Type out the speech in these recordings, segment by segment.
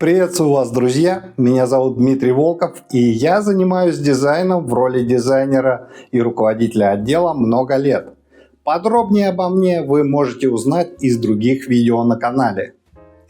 Приветствую вас, друзья! Меня зовут Дмитрий Волков, и я занимаюсь дизайном в роли дизайнера и руководителя отдела много лет. Подробнее обо мне вы можете узнать из других видео на канале.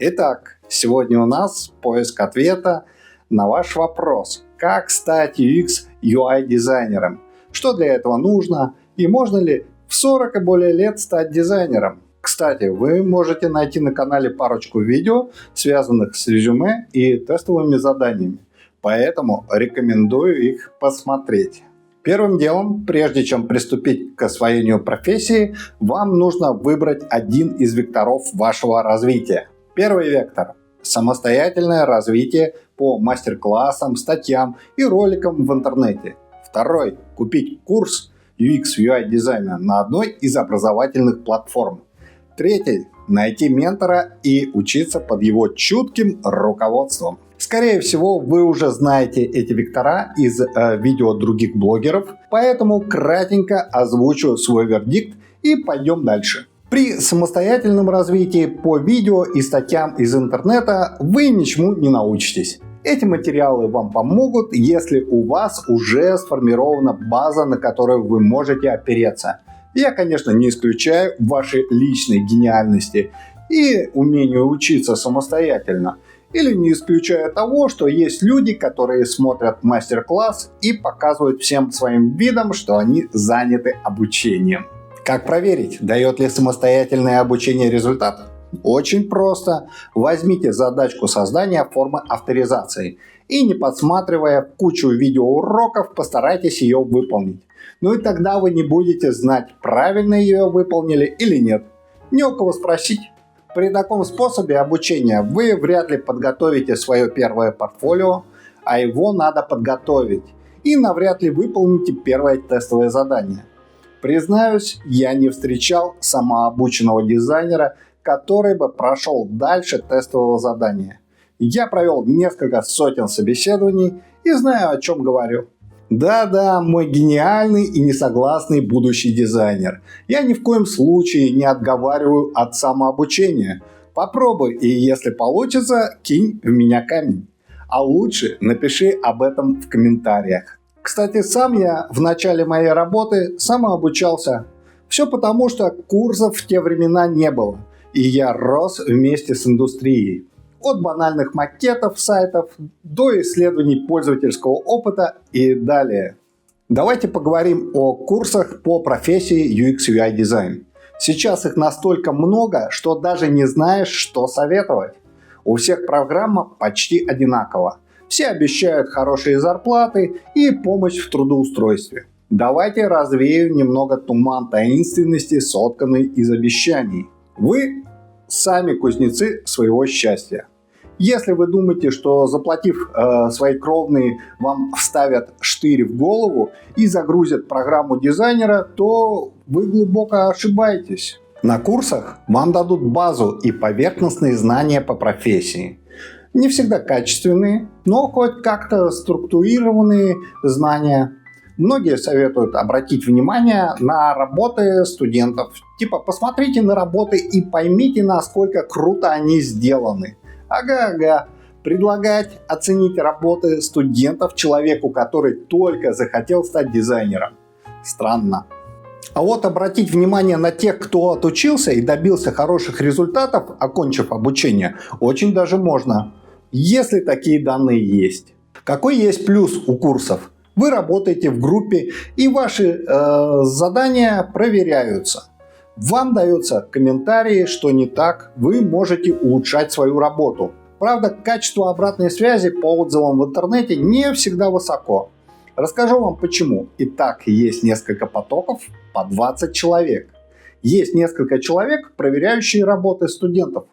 Итак, сегодня у нас поиск ответа на ваш вопрос: как стать UX UI дизайнером? Что для этого нужно? И можно ли в 40 и более лет стать дизайнером? Кстати, вы можете найти на канале парочку видео, связанных с резюме и тестовыми заданиями, поэтому рекомендую их посмотреть. Первым делом, прежде чем приступить к освоению профессии, вам нужно выбрать один из векторов вашего развития. Первый вектор – самостоятельное развитие по мастер-классам, статьям и роликам в интернете. Второй – купить курс UX UI дизайна на одной из образовательных платформ. Третий – найти ментора и учиться под его чутким руководством. Скорее всего, вы уже знаете эти вектора из видео других блогеров, поэтому кратенько озвучу свой вердикт и пойдем дальше. При самостоятельном развитии по видео и статьям из интернета вы ничему не научитесь. Эти материалы вам помогут, если у вас уже сформирована база, на которую вы можете опереться. Я, конечно, не исключаю вашей личной гениальности и умения учиться самостоятельно. Или не исключаю того, что есть люди, которые смотрят мастер-класс и показывают всем своим видом, что они заняты обучением. Как проверить, дает ли самостоятельное обучение результат? Очень просто. Возьмите задачку создания формы авторизации и, не подсматривая кучу видеоуроков, постарайтесь ее выполнить. Ну и тогда вы не будете знать, правильно ее выполнили или нет. Не у кого спросить. При таком способе обучения вы вряд ли подготовите свое первое портфолио, а его надо подготовить, и навряд ли выполните первое тестовое задание. Признаюсь, я не встречал самообученного дизайнера, который бы прошел дальше тестового задания. Я провел несколько сотен собеседований и знаю, о чем говорю. Да-да, мой гениальный и несогласный будущий дизайнер. Я ни в коем случае не отговариваю от самообучения. Попробуй, и если получится, кинь в меня камень. А лучше напиши об этом в комментариях. Кстати, сам я в начале моей работы самообучался. Все потому, что курсов в те времена не было, и я рос вместе с индустрией. От банальных макетов сайтов до исследований пользовательского опыта и далее. Давайте поговорим о курсах по профессии UX UI дизайн. Сейчас их настолько много, что даже не знаешь, что советовать. У всех программа почти одинакова. Все обещают хорошие зарплаты и помощь в трудоустройстве. Давайте развею немного туман таинственности, сотканный из обещаний. Вы сами кузнецы своего счастья. Если вы думаете, что заплатив свои кровные, вам вставят штырь в голову и загрузят программу дизайнера, то вы глубоко ошибаетесь. На курсах вам дадут базу и поверхностные знания по профессии. Не всегда качественные, но хоть как-то структурированные знания. Многие советуют обратить внимание на работы студентов. Типа, посмотрите на работы и поймите, насколько круто они сделаны. Ага. Предлагать оценить работы студентов человеку, который только захотел стать дизайнером. Странно. А вот обратить внимание на тех, кто отучился и добился хороших результатов, окончив обучение, очень даже можно, если такие данные есть. Какой есть плюс у курсов? Вы работаете в группе, и ваши задания проверяются. Вам даются комментарии, что не так, вы можете улучшать свою работу. Правда, качество обратной связи по отзывам в интернете не всегда высоко. Расскажу вам почему. Итак, есть несколько потоков по 20 человек. Есть несколько человек, проверяющие работы студентов.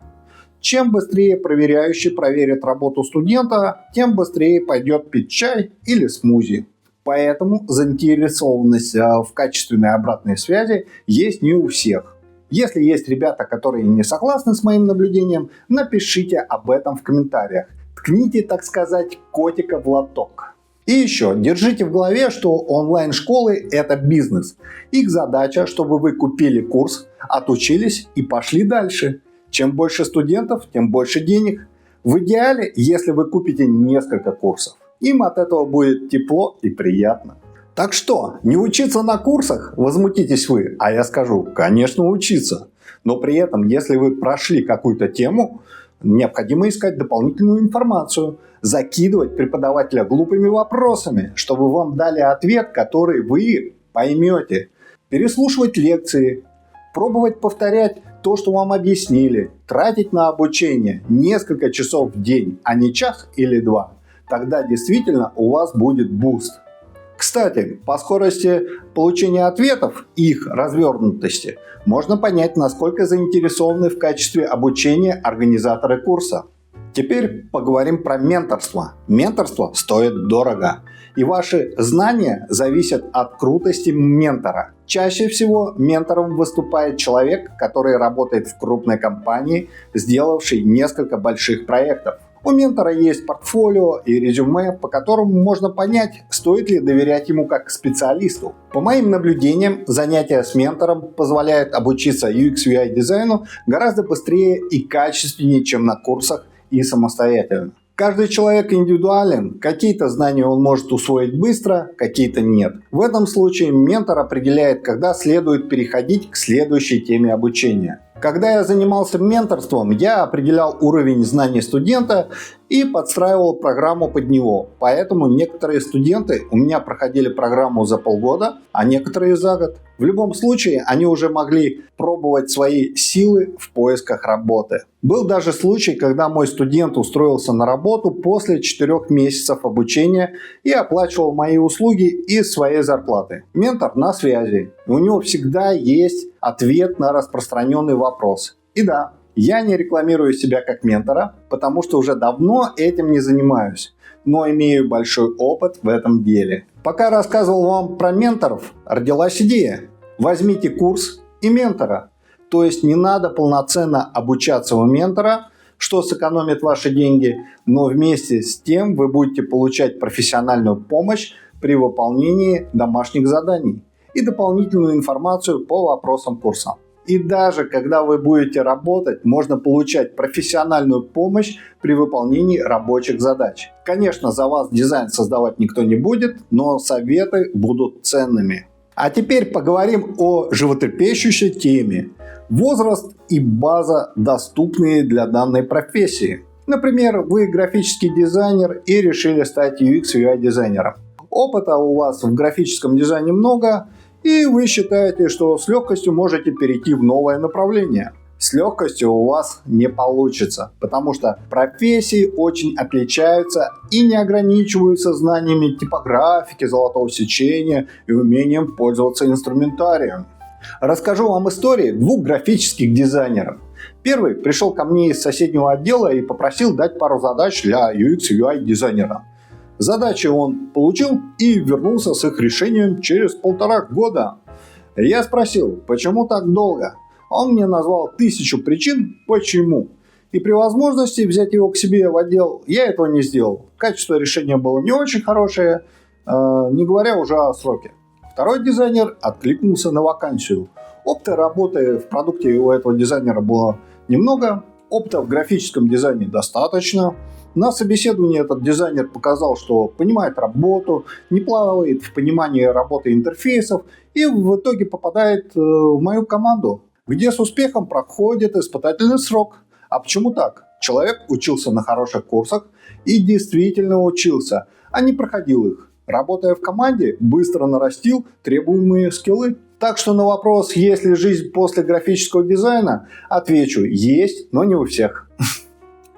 Чем быстрее проверяющий проверит работу студента, тем быстрее пойдет пить чай или смузи. Поэтому заинтересованность в качественной обратной связи есть не у всех. Если есть ребята, которые не согласны с моим наблюдением, напишите об этом в комментариях. Ткните, так сказать, котика в лоток. И еще, держите в голове, что онлайн-школы – это бизнес. Их задача, чтобы вы купили курс, отучились и пошли дальше. Чем больше студентов, тем больше денег. В идеале, если вы купите несколько курсов. Им от этого будет тепло и приятно. Так что, не учиться на курсах? Возмутитесь вы. А я скажу, конечно, учиться. Но при этом, если вы прошли какую-то тему, необходимо искать дополнительную информацию, закидывать преподавателя глупыми вопросами, чтобы вам дали ответ, который вы поймете. Переслушивать лекции, пробовать повторять то, что вам объяснили, тратить на обучение несколько часов в день, а не час или два. Тогда действительно у вас будет буст. Кстати, по скорости получения ответов и их развернутости можно понять, насколько заинтересованы в качестве обучения организаторы курса. Теперь поговорим про менторство. Менторство стоит дорого, и ваши знания зависят от крутости ментора. Чаще всего ментором выступает человек, который работает в крупной компании, сделавший несколько больших проектов. У ментора есть портфолио и резюме, по которому можно понять, стоит ли доверять ему как специалисту. По моим наблюдениям, занятия с ментором позволяют обучиться UX/UI дизайну гораздо быстрее и качественнее, чем на курсах и самостоятельно. Каждый человек индивидуален, какие-то знания он может усвоить быстро, какие-то нет. В этом случае ментор определяет, когда следует переходить к следующей теме обучения. Когда я занимался менторством, я определял уровень знаний студента и подстраивал программу под него. Поэтому некоторые студенты у меня проходили программу за полгода, а некоторые за год. В любом случае, они уже могли пробовать свои силы в поисках работы. Был даже случай, когда мой студент устроился на работу после 4 месяцев обучения и оплачивал мои услуги из своей зарплаты. Ментор на связи. У него всегда есть ответ на распространенный вопрос. И да, я не рекламирую себя как ментора, потому что уже давно этим не занимаюсь, но имею большой опыт в этом деле. Пока рассказывал вам про менторов, родилась идея. Возьмите курс и ментора. То есть не надо полноценно обучаться у ментора, что сэкономит ваши деньги, но вместе с тем вы будете получать профессиональную помощь при выполнении домашних заданий и дополнительную информацию по вопросам курса. И даже когда вы будете работать, можно получать профессиональную помощь при выполнении рабочих задач. Конечно, за вас дизайн создавать никто не будет, но советы будут ценными. А теперь поговорим о животрепещущей теме. Возраст и база, доступные для данной профессии. Например, вы графический дизайнер и решили стать UX/UI дизайнером. Опыта у вас в графическом дизайне много, и вы считаете, что с легкостью можете перейти в новое направление. С легкостью у вас не получится, потому что профессии очень отличаются и не ограничиваются знаниями типографики, золотого сечения и умением пользоваться инструментарием. Расскажу вам истории 2 графических дизайнеров. Первый пришел ко мне из соседнего отдела и попросил дать пару задач для UX/UI дизайнера. Задачи он получил и вернулся с их решением через 1,5 года. Я спросил, почему так долго? Он мне назвал 1000 причин, почему. И при возможности взять его к себе в отдел я этого не сделал. Качество решения было не очень хорошее, не говоря уже о сроке. Второй дизайнер откликнулся на вакансию. Опыта работы в продукте у этого дизайнера было немного, опыта в графическом дизайне достаточно. На собеседовании этот дизайнер показал, что понимает работу, не плавает в понимании работы интерфейсов и в итоге попадает в мою команду, где с успехом проходит испытательный срок. А почему так? Человек учился на хороших курсах и действительно учился, а не проходил их. Работая в команде, быстро нарастил требуемые скиллы. Так что на вопрос, есть ли жизнь после графического дизайна, отвечу, есть, но не у всех.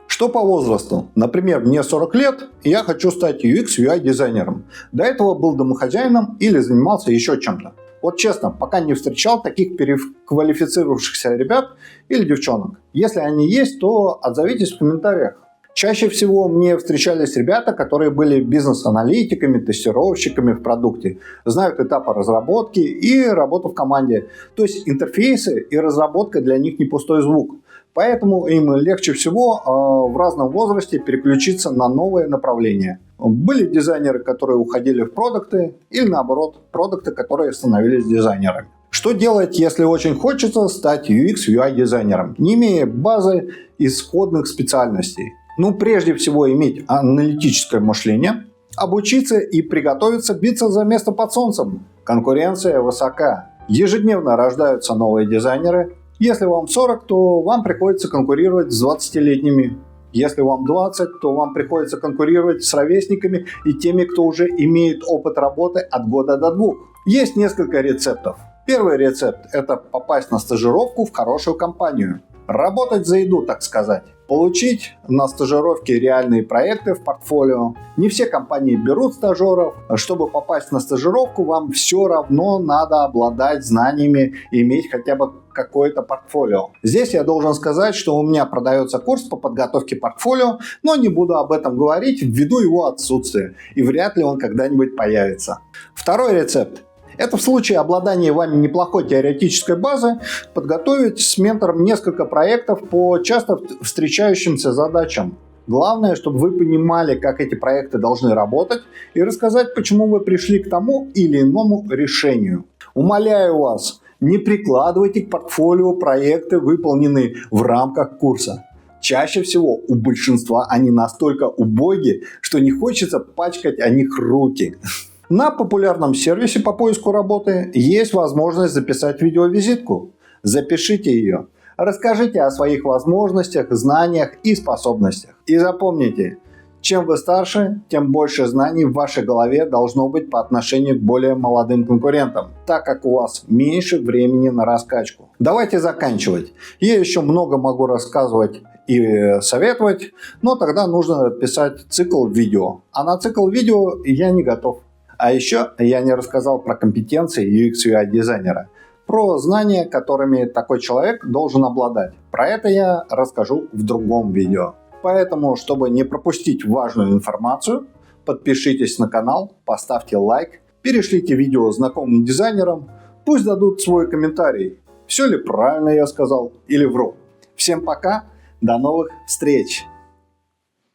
Что по возрасту? Например, мне 40 лет, и я хочу стать UX/UI дизайнером. До этого был домохозяином или занимался еще чем-то. Вот честно, пока не встречал таких переквалифицировавшихся ребят или девчонок. Если они есть, то отзовитесь в комментариях. Чаще всего мне встречались ребята, которые были бизнес-аналитиками, тестировщиками в продукте, знают этапы разработки и работу в команде. То есть интерфейсы и разработка для них не пустой звук. Поэтому им легче всего в разном возрасте переключиться на новые направления. Были дизайнеры, которые уходили в продукты, или наоборот, продукты, которые становились дизайнерами. Что делать, если очень хочется стать UX/UI дизайнером, не имея базы исходных специальностей? Ну, прежде всего, иметь аналитическое мышление, обучиться и приготовиться биться за место под солнцем. Конкуренция высока. Ежедневно рождаются новые дизайнеры. Если вам 40, то вам приходится конкурировать с 20-летними. Если вам 20, то вам приходится конкурировать с ровесниками и теми, кто уже имеет опыт работы от года до 2. Есть несколько рецептов. Первый рецепт – это попасть на стажировку в хорошую компанию. Работать за еду, так сказать. Получить на стажировке реальные проекты в портфолио. Не все компании берут стажеров. Чтобы попасть на стажировку, вам все равно надо обладать знаниями и иметь хотя бы какое-то портфолио. Здесь я должен сказать, что у меня продается курс по подготовке портфолио, но не буду об этом говорить ввиду его отсутствия, и вряд ли он когда-нибудь появится. Второй рецепт. Это в случае обладания вами неплохой теоретической базы подготовить с ментором несколько проектов по часто встречающимся задачам. Главное, чтобы вы понимали, как эти проекты должны работать, и рассказать, почему вы пришли к тому или иному решению. Умоляю вас, не прикладывайте к портфолио проекты, выполненные в рамках курса. Чаще всего у большинства они настолько убоги, что не хочется пачкать о них руки. На популярном сервисе по поиску работы есть возможность записать видеовизитку. Запишите ее. Расскажите о своих возможностях, знаниях и способностях. И запомните, чем вы старше, тем больше знаний в вашей голове должно быть по отношению к более молодым конкурентам, так как у вас меньше времени на раскачку. Давайте заканчивать. Я еще много могу рассказывать и советовать, но тогда нужно писать цикл видео. А на цикл видео я не готов. А еще я не рассказал про компетенции UX/UI дизайнера, про знания, которыми такой человек должен обладать. Про это я расскажу в другом видео. Поэтому, чтобы не пропустить важную информацию, подпишитесь на канал, поставьте лайк, перешлите видео знакомым дизайнерам, пусть дадут свой комментарий, все ли правильно я сказал или вру. Всем пока, до новых встреч!